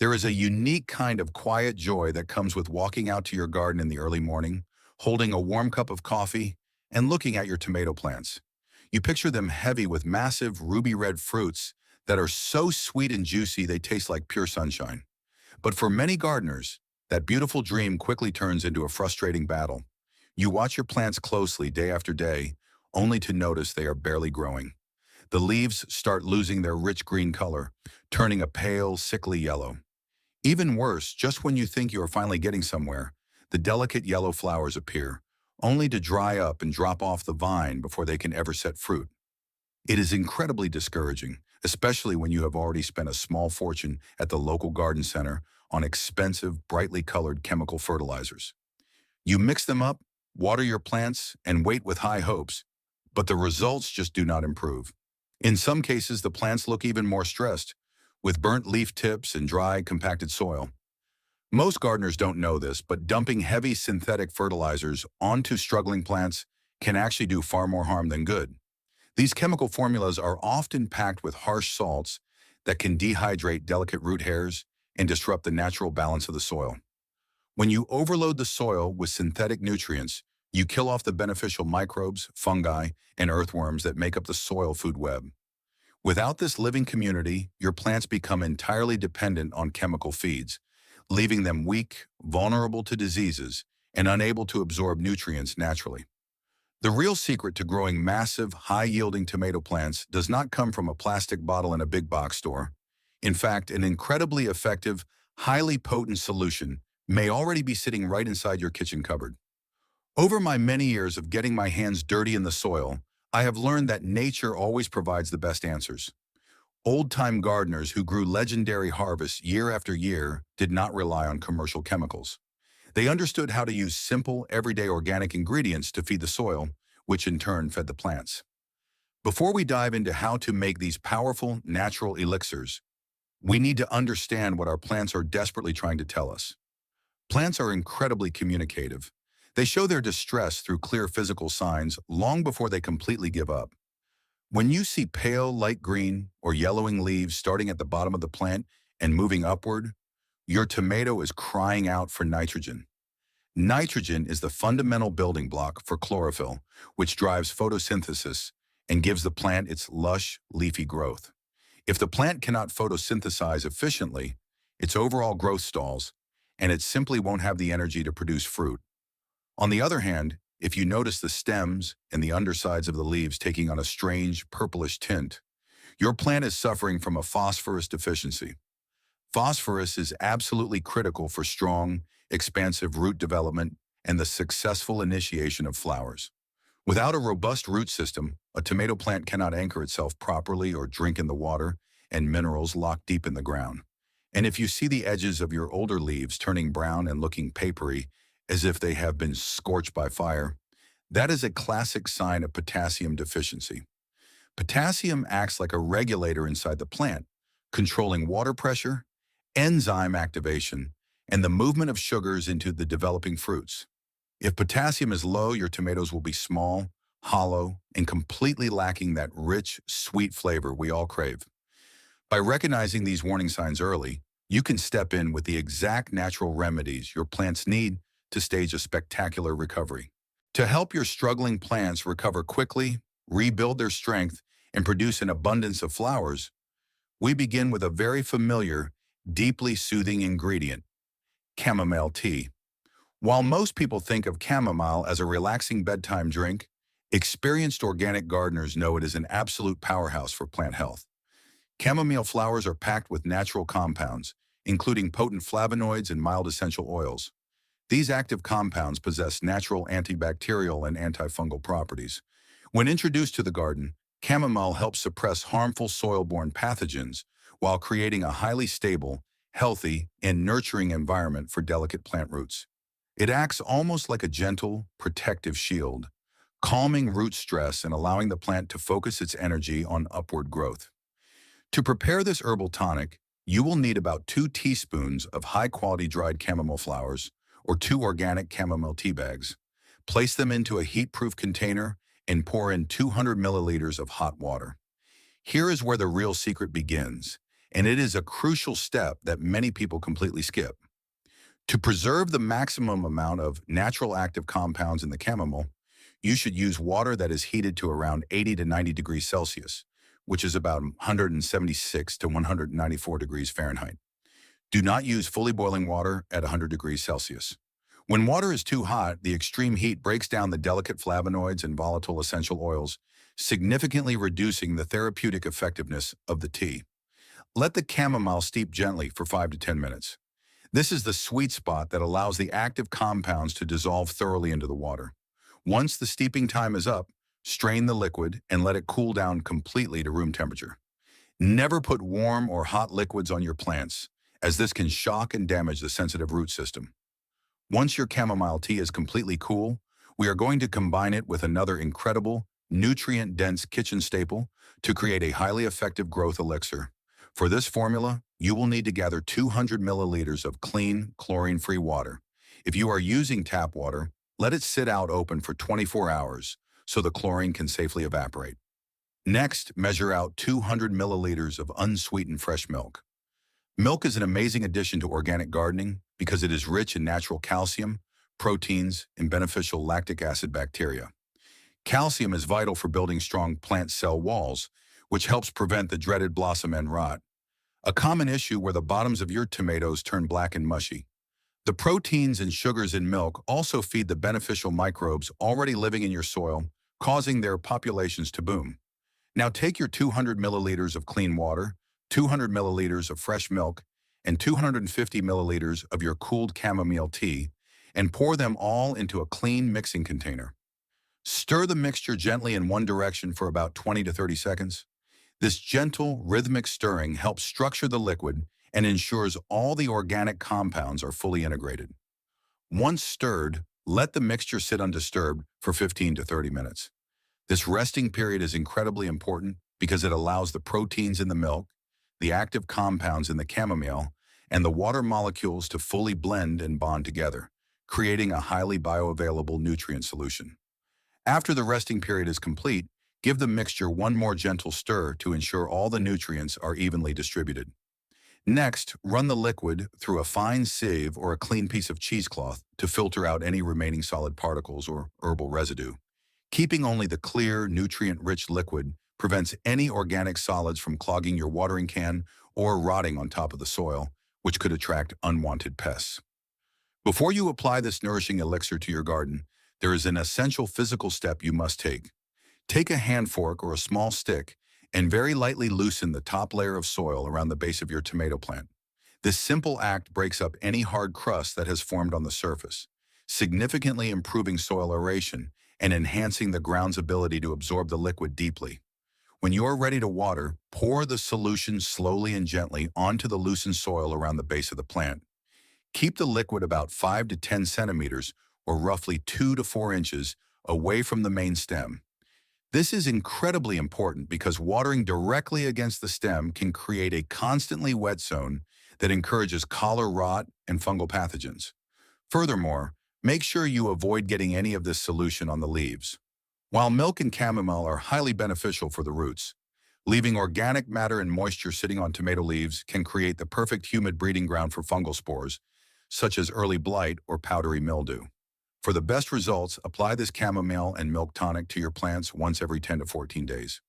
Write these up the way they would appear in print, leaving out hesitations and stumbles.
There is a unique kind of quiet joy that comes with walking out to your garden in the early morning, holding a warm cup of coffee, and looking at your tomato plants. You picture them heavy with massive ruby red fruits that are so sweet and juicy they taste like pure sunshine. But for many gardeners, that beautiful dream quickly turns into a frustrating battle. You watch your plants closely day after day, only to notice they are barely growing. The leaves start losing their rich green color, turning a pale, sickly yellow. Even worse, just when you think you are finally getting somewhere, the delicate yellow flowers appear, only to dry up and drop off the vine before they can ever set fruit. It is incredibly discouraging, especially when you have already spent a small fortune at the local garden center on expensive, brightly colored chemical fertilizers. You mix them up, water your plants, and wait with high hopes, but the results just do not improve. In some cases, the plants look even more stressed, with burnt leaf tips and dry, compacted soil. Most gardeners don't know this, but dumping heavy synthetic fertilizers onto struggling plants can actually do far more harm than good. These chemical formulas are often packed with harsh salts that can dehydrate delicate root hairs and disrupt the natural balance of the soil. When you overload the soil with synthetic nutrients, you kill off the beneficial microbes, fungi, and earthworms that make up the soil food web. Without this living community, your plants become entirely dependent on chemical feeds, leaving them weak, vulnerable to diseases, and unable to absorb nutrients naturally. The real secret to growing massive, high-yielding tomato plants does not come from a plastic bottle in a big box store. In fact, an incredibly effective, highly potent solution may already be sitting right inside your kitchen cupboard. Over my many years of getting my hands dirty in the soil, I have learned that nature always provides the best answers. Old-time gardeners who grew legendary harvests year after year did not rely on commercial chemicals. They understood how to use simple, everyday organic ingredients to feed the soil, which in turn fed the plants. Before we dive into how to make these powerful, natural elixirs, we need to understand what our plants are desperately trying to tell us. Plants are incredibly communicative. They show their distress through clear physical signs long before they completely give up. When you see pale light green or yellowing leaves starting at the bottom of the plant and moving upward, your tomato is crying out for nitrogen. Nitrogen is the fundamental building block for chlorophyll, which drives photosynthesis and gives the plant its lush, leafy growth. If the plant cannot photosynthesize efficiently, its overall growth stalls, and it simply won't have the energy to produce fruit. On the other hand, if you notice the stems and the undersides of the leaves taking on a strange purplish tint, your plant is suffering from a phosphorus deficiency. Phosphorus is absolutely critical for strong, expansive root development and the successful initiation of flowers. Without a robust root system, a tomato plant cannot anchor itself properly or drink in the water and minerals locked deep in the ground. And if you see the edges of your older leaves turning brown and looking papery, as if they have been scorched by fire, that is a classic sign of potassium deficiency. Potassium acts like a regulator inside the plant, controlling water pressure, enzyme activation, and the movement of sugars into the developing fruits. If potassium is low, your tomatoes will be small, hollow, and completely lacking that rich, sweet flavor we all crave. By recognizing these warning signs early, you can step in with the exact natural remedies your plants need to stage a spectacular recovery. To help your struggling plants recover quickly, rebuild their strength, and produce an abundance of flowers, we begin with a very familiar, deeply soothing ingredient: chamomile tea. While most people think of chamomile as a relaxing bedtime drink, experienced organic gardeners know it is an absolute powerhouse for plant health. Chamomile flowers are packed with natural compounds, including potent flavonoids and mild essential oils. These active compounds possess natural antibacterial and antifungal properties. When introduced to the garden, chamomile helps suppress harmful soil-borne pathogens while creating a highly stable, healthy, and nurturing environment for delicate plant roots. It acts almost like a gentle, protective shield, calming root stress and allowing the plant to focus its energy on upward growth. To prepare this herbal tonic, you will need about 2 teaspoons of high-quality dried chamomile flowers or 2 organic chamomile tea bags. Place them into a heat-proof container and pour in 200 milliliters of hot water. Here is where the real secret begins. and it is a crucial step that many people completely skip. To preserve the maximum amount of natural active compounds in the chamomile, you should use water that is heated to around 80 to 90 degrees Celsius, which is about 176 to 194 degrees Fahrenheit. Do not use fully boiling water at 100 degrees Celsius. When water is too hot, the extreme heat breaks down the delicate flavonoids and volatile essential oils, significantly reducing the therapeutic effectiveness of the tea. Let the chamomile steep gently for 5 to 10 minutes. This is the sweet spot that allows the active compounds to dissolve thoroughly into the water. Once the steeping time is up, strain the liquid and let it cool down completely to room temperature. Never put warm or hot liquids on your plants, as this can shock and damage the sensitive root system. Once your chamomile tea is completely cool, we are going to combine it with another incredible, nutrient-dense kitchen staple to create a highly effective growth elixir. For this formula, you will need to gather 200 milliliters of clean, chlorine-free water. If you are using tap water, let it sit out open for 24 hours so the chlorine can safely evaporate. Next, measure out 200 milliliters of unsweetened fresh milk. Milk is an amazing addition to organic gardening because it is rich in natural calcium, proteins, and beneficial lactic acid bacteria. Calcium is vital for building strong plant cell walls, which helps prevent the dreaded blossom end rot, a common issue where the bottoms of your tomatoes turn black and mushy. The proteins and sugars in milk also feed the beneficial microbes already living in your soil, causing their populations to boom. Now take your 200 milliliters of clean water, 200 milliliters of fresh milk, and 250 milliliters of your cooled chamomile tea, and pour them all into a clean mixing container. Stir the mixture gently in one direction for about 20 to 30 seconds. This gentle, rhythmic stirring helps structure the liquid and ensures all the organic compounds are fully integrated. Once stirred, let the mixture sit undisturbed for 15 to 30 minutes. This resting period is incredibly important because it allows the proteins in the milk, the active compounds in the chamomile, and the water molecules to fully blend and bond together, creating a highly bioavailable nutrient solution. After the resting period is complete, give the mixture one more gentle stir to ensure all the nutrients are evenly distributed. Next, run the liquid through a fine sieve or a clean piece of cheesecloth to filter out any remaining solid particles or herbal residue. Keeping only the clear, nutrient-rich liquid prevents any organic solids from clogging your watering can or rotting on top of the soil, which could attract unwanted pests. Before you apply this nourishing elixir to your garden, there is an essential physical step you must take. Take a hand fork or a small stick and very lightly loosen the top layer of soil around the base of your tomato plant. This simple act breaks up any hard crust that has formed on the surface, significantly improving soil aeration and enhancing the ground's ability to absorb the liquid deeply. When you are ready to water, pour the solution slowly and gently onto the loosened soil around the base of the plant. Keep the liquid about 5 to 10 centimeters, or roughly 2 to 4 inches, away from the main stem. This is incredibly important because watering directly against the stem can create a constantly wet zone that encourages collar rot and fungal pathogens. Furthermore, make sure you avoid getting any of this solution on the leaves. While milk and chamomile are highly beneficial for the roots, leaving organic matter and moisture sitting on tomato leaves can create the perfect humid breeding ground for fungal spores, such as early blight or powdery mildew. For the best results, apply this chamomile and milk tonic to your plants once every 10 to 14 days.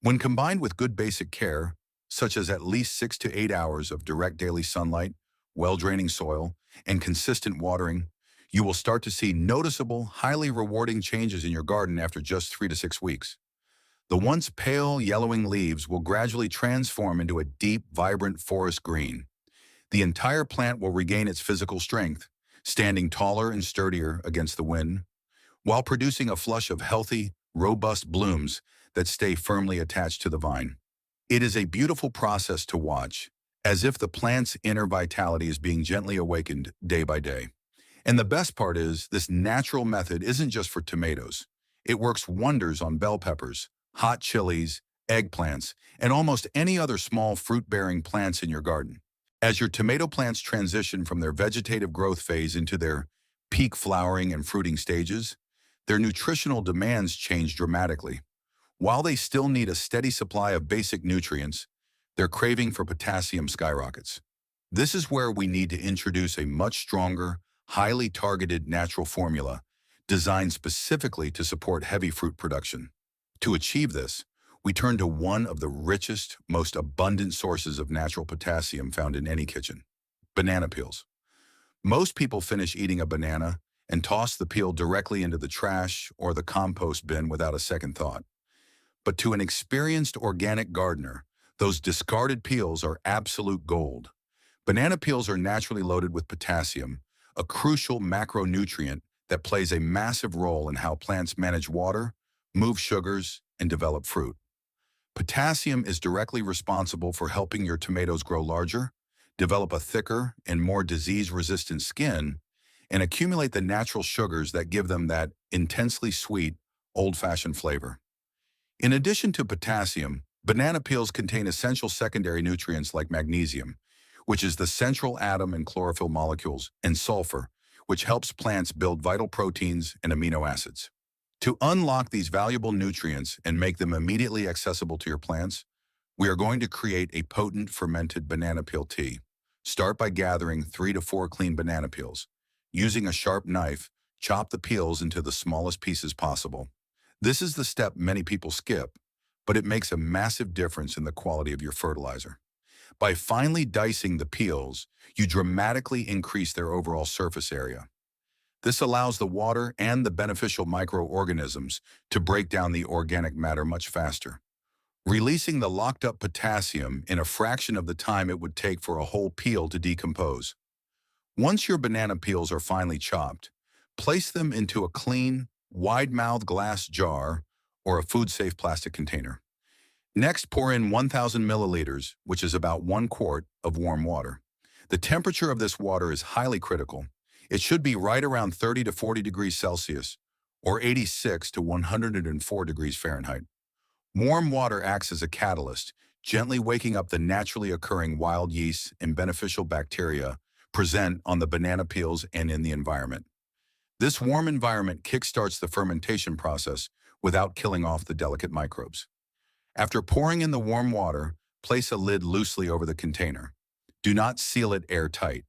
When combined with good basic care, such as at least 6 to 8 hours of direct daily sunlight, well-draining soil, and consistent watering, you will start to see noticeable, highly rewarding changes in your garden after just 3 to 6 weeks. The once pale, yellowing leaves will gradually transform into a deep, vibrant forest green. The entire plant will regain its physical strength, standing taller and sturdier against the wind, while producing a flush of healthy, robust blooms that stay firmly attached to the vine. It is a beautiful process to watch, as if the plant's inner vitality is being gently awakened day by day. And the best part is, this natural method isn't just for tomatoes. It works wonders on bell peppers, hot chilies, eggplants, and almost any other small fruit-bearing plants in your garden. As your tomato plants transition from their vegetative growth phase into their peak flowering and fruiting stages, their nutritional demands change dramatically. While they still need a steady supply of basic nutrients, Their craving for potassium skyrockets. This is where we need to introduce a much stronger, highly targeted natural formula designed specifically to support heavy fruit production. To achieve this, we turn to one of the richest, most abundant sources of natural potassium found in any kitchen: banana peels. Most people finish eating a banana and toss the peel directly into the trash or the compost bin without a second thought. But to an experienced organic gardener, those discarded peels are absolute gold. Banana peels are naturally loaded with potassium, a crucial macronutrient that plays a massive role in how plants manage water, move sugars, and develop fruit. Potassium is directly responsible for helping your tomatoes grow larger, develop a thicker and more disease-resistant skin, and accumulate the natural sugars that give them that intensely sweet, old-fashioned flavor. In addition to potassium, banana peels contain essential secondary nutrients like magnesium, which is the central atom in chlorophyll molecules, and sulfur, which helps plants build vital proteins and amino acids. To unlock these valuable nutrients and make them immediately accessible to your plants, we are going to create a potent fermented banana peel tea. Start by gathering 3 to 4 clean banana peels. Using a sharp knife, chop the peels into the smallest pieces possible. This is the step many people skip, but it makes a massive difference in the quality of your fertilizer. By finely dicing the peels, you dramatically increase their overall surface area. This allows the water and the beneficial microorganisms to break down the organic matter much faster, releasing the locked-up potassium in a fraction of the time it would take for a whole peel to decompose. Once your banana peels are finely chopped, place them into a clean, wide-mouthed glass jar or a food-safe plastic container. Next, pour in 1,000 milliliters, which is about 1 quart, of warm water. The temperature of this water is highly critical. It should be right around 30 to 40 degrees Celsius, or 86 to 104 degrees Fahrenheit. Warm water acts as a catalyst, gently waking up the naturally occurring wild yeasts and beneficial bacteria present on the banana peels and in the environment. This warm environment kickstarts the fermentation process without killing off the delicate microbes. After pouring in the warm water, place a lid loosely over the container. Do not seal it airtight.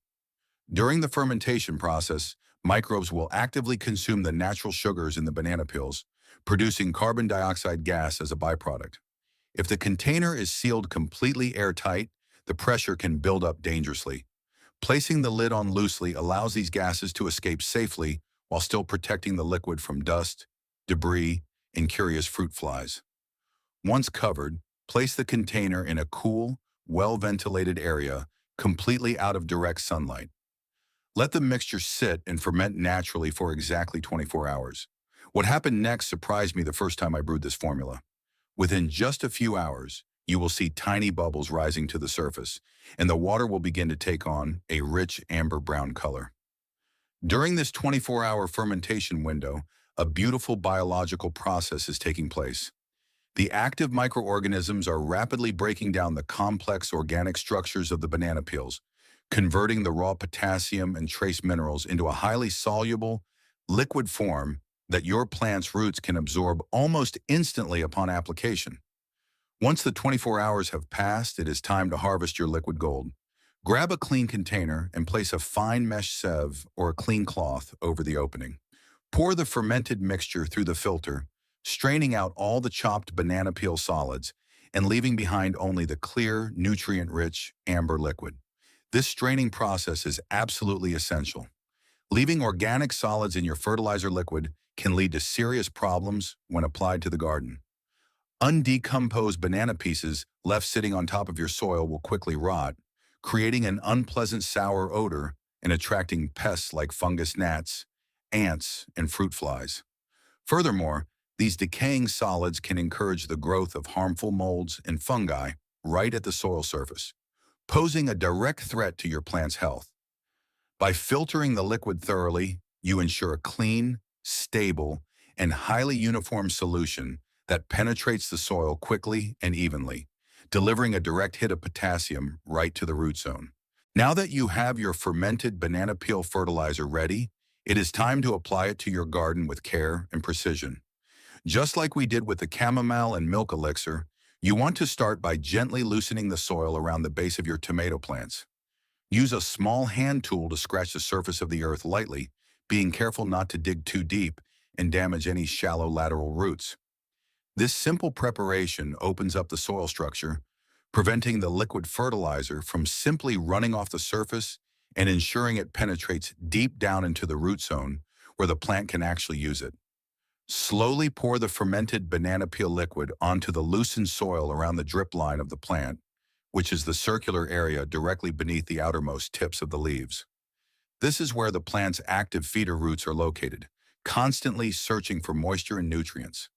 During the fermentation process, microbes will actively consume the natural sugars in the banana peels, producing carbon dioxide gas as a byproduct. If the container is sealed completely airtight, the pressure can build up dangerously. Placing the lid on loosely allows these gases to escape safely while still protecting the liquid from dust, debris, and curious fruit flies. Once covered, place the container in a cool, well-ventilated area, completely out of direct sunlight. Let the mixture sit and ferment naturally for exactly 24 hours. What happened next surprised me the first time I brewed this formula. Within just a few hours, you will see tiny bubbles rising to the surface, and the water will begin to take on a rich amber-brown color. During this 24-hour fermentation window, a beautiful biological process is taking place. The active microorganisms are rapidly breaking down the complex organic structures of the banana peels, converting the raw potassium and trace minerals into a highly soluble, liquid form that your plant's roots can absorb almost instantly upon application. Once the 24 hours have passed, it is time to harvest your liquid gold. Grab a clean container and place a fine mesh sieve or a clean cloth over the opening. Pour the fermented mixture through the filter, straining out all the chopped banana peel solids and leaving behind only the clear, nutrient-rich amber liquid. This straining process is absolutely essential. Leaving organic solids in your fertilizer liquid can lead to serious problems when applied to the garden. Undecomposed banana pieces left sitting on top of your soil will quickly rot, creating an unpleasant sour odor and attracting pests like fungus gnats, ants, and fruit flies. Furthermore, these decaying solids can encourage the growth of harmful molds and fungi right at the soil surface, posing a direct threat to your plant's health. By filtering the liquid thoroughly, you ensure a clean, stable, and highly uniform solution that penetrates the soil quickly and evenly, delivering a direct hit of potassium right to the root zone. Now that you have your fermented banana peel fertilizer ready, it is time to apply it to your garden with care and precision. Just like we did with the chamomile and milk elixir, You want to start by gently loosening the soil around the base of your tomato plants. Use a small hand tool to scratch the surface of the earth lightly, being careful not to dig too deep and damage any shallow lateral roots. This simple preparation opens up the soil structure, preventing the liquid fertilizer from simply running off the surface and ensuring it penetrates deep down into the root zone where the plant can actually use it. Slowly pour the fermented banana peel liquid onto the loosened soil around the drip line of the plant, which is the circular area directly beneath the outermost tips of the leaves. This is where the plant's active feeder roots are located, constantly searching for moisture and nutrients.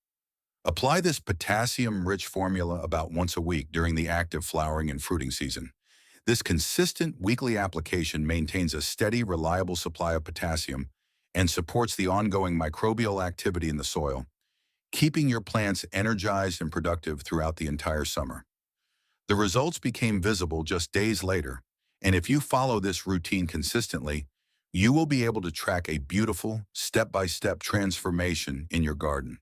Apply this potassium-rich formula about once a week during the active flowering and fruiting season. This consistent weekly application maintains a steady, reliable supply of potassium and supports the ongoing microbial activity in the soil, keeping your plants energized and productive throughout the entire summer. The results became visible just days later, and if you follow this routine consistently, you will be able to track a beautiful, step-by-step transformation in your garden.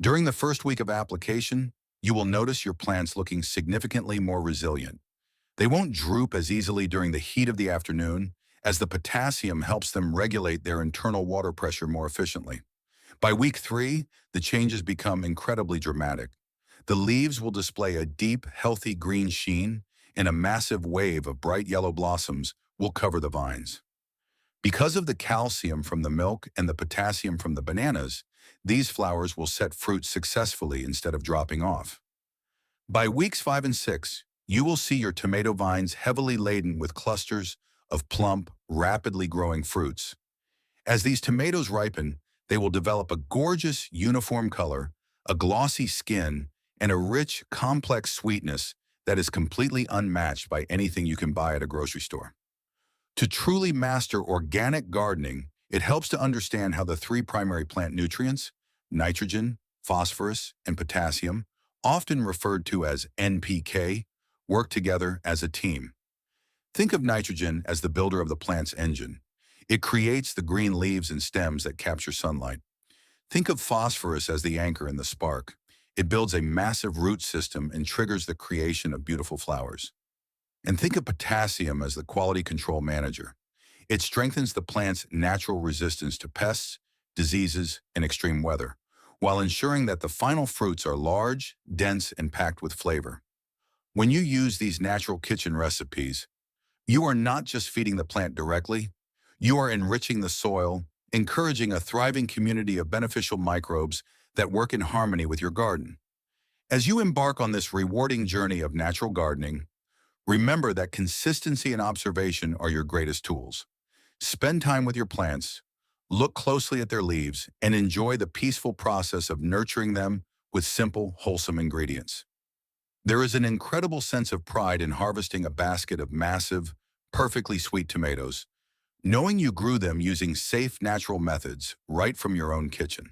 During the first week of application, you will notice your plants looking significantly more resilient. They won't droop as easily during the heat of the afternoon, as the potassium helps them regulate their internal water pressure more efficiently. By week 3, the changes become incredibly dramatic. The leaves will display a deep, healthy green sheen, and a massive wave of bright yellow blossoms will cover the vines. Because of the calcium from the milk and the potassium from the bananas, these flowers will set fruit successfully instead of dropping off. By weeks 5 and 6, you will see your tomato vines heavily laden with clusters of plump, rapidly growing fruits. As these tomatoes ripen, they will develop a gorgeous, uniform color, a glossy skin, and a rich, complex sweetness that is completely unmatched by anything you can buy at a grocery store. To truly master organic gardening, it helps to understand how the 3 primary plant nutrients, nitrogen, phosphorus, and potassium, often referred to as NPK, work together as a team. Think of nitrogen as the builder of the plant's engine. It creates the green leaves and stems that capture sunlight. Think of phosphorus as the anchor in the spark. It builds a massive root system and triggers the creation of beautiful flowers. And think of potassium as the quality control manager. It strengthens the plant's natural resistance to pests, diseases, and extreme weather, while ensuring that the final fruits are large, dense, and packed with flavor. When you use these natural kitchen recipes, you are not just feeding the plant directly, you are enriching the soil, encouraging a thriving community of beneficial microbes that work in harmony with your garden. As you embark on this rewarding journey of natural gardening, remember that consistency and observation are your greatest tools. Spend time with your plants, look closely at their leaves, and enjoy the peaceful process of nurturing them with simple, wholesome ingredients. There is an incredible sense of pride in harvesting a basket of massive, perfectly sweet tomatoes, knowing you grew them using safe, natural methods right from your own kitchen.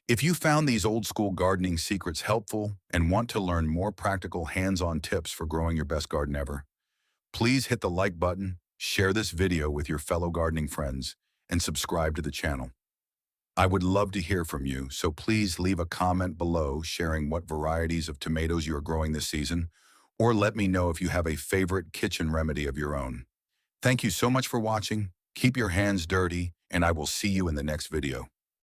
If you found these old-school gardening secrets helpful and want to learn more practical hands-on tips for growing your best garden ever, please hit the like button, share this video with your fellow gardening friends, and subscribe to the channel. I would love to hear from you, so please leave a comment below sharing what varieties of tomatoes you are growing this season, or let me know if you have a favorite kitchen remedy of your own. Thank you so much for watching. Keep your hands dirty, and I will see you in the next video.